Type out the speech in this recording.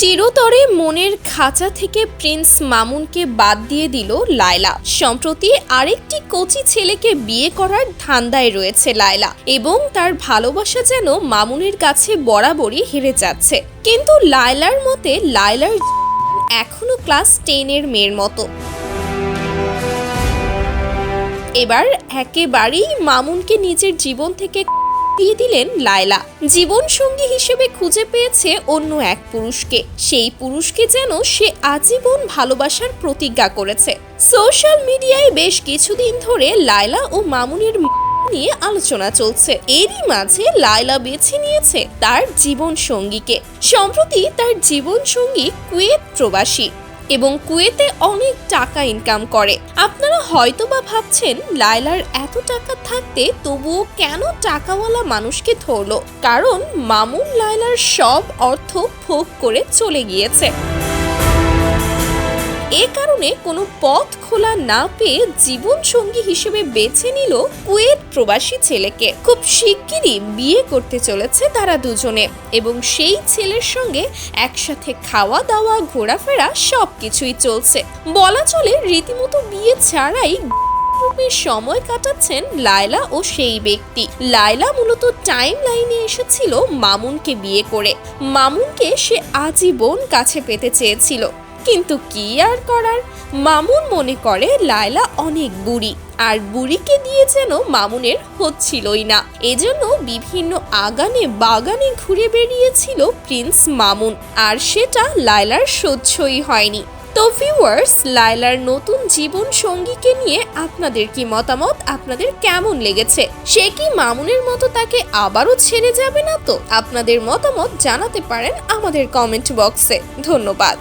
চিরতরে মনের খাঁচা থেকে প্রিন্স মামুনকে বাদ দিয়ে দিল লায়লা। সম্প্রতি আরেকটি কচি ছেলেকে বিয়ে করার ধান্দায় রয়েছে লায়লা এবং তার ভালোবাসা যেন মামুনের কাছে বরাবরই হেরে যাচ্ছে। কিন্তু লায়লার মতে লায়লার এখনো ক্লাস 10-এর মেয়ের মতো। এবার একেবারেই মামুনকে নিজের জীবন থেকে দিয়ে দিলেন লায়লা। জীবন সঙ্গী হিসেবে খুঁজে পেয়েছে অন্য এক পুরুষকে। সেই পুরুষকে যেন সে আজীবন ভালোবাসার প্রতিজ্ঞা করেছে। সোশ্যাল মিডিয়ায় বেশ কিছুদিন ধরে লায়লা ও মামুনের নিয়ে আলোচনা চলছে। এরই মাঝে লায়লা বেছে নিয়েছে তার জীবন সঙ্গীকে। সম্প্রতি তার জীবন সঙ্গী কুয়েত প্রবাসী এবং কুয়েতে অনেক টাকা ইনকাম করে। আপনারা হয়তোবা ভাবছেন লায়লার এত টাকা থাকতে তবুও কেন টাকাওয়ালা মানুষকে ধরলো? কারণ মামুন লায়লার সব অর্থ ভোগ করে চলে গিয়েছে। এ কারণে কোনো পথ খোলা না পেয়ে জীবন সঙ্গী হিসেবে বেছে নিল কুয়েত প্রবাসী ছেলেকে। খুব শিগগিরই বিয়ে করতে চলেছে তারা দুজনে এবং সেই ছেলের সঙ্গে একসাথে খাওয়া দাওয়া ঘোরাফেরা সবকিছুই চলছে। বলা চলে রীতিমতো বিয়ে ছাড়াই সময় কাটাচ্ছেন লায়লা ও সেই ব্যক্তি। লায়লা মূলত টাইম লাইনে এসেছিল মামুনকে বিয়ে করে। মামুনকে সে আজীবন কাছে পেতে চেয়েছিল, কিন্তু কি আর করার, মামুন মনে করে লায়লা অনেক বুড়ি, আর বুড়িকে দিয়ে যেন মামুনের হচ্ছিলই না। এজন্য বিভিন্ন আগানে বাগানে ঘুরে বেরিয়েছিল প্রিন্স মামুন, আর সেটা লায়লার সহ্যই হয়নি। তো ভিউয়ার্স, লায়লার নতুন জীবন সঙ্গীকে নিয়ে আপনাদের কি মতামত? আপনাদের কেমন লেগেছে? সে কি মামুনের মতো তাকে আবারও ছেড়ে যাবে না? তো আপনাদের মতামত জানাতে পারেন আমাদের কমেন্ট বক্সে। ধন্যবাদ।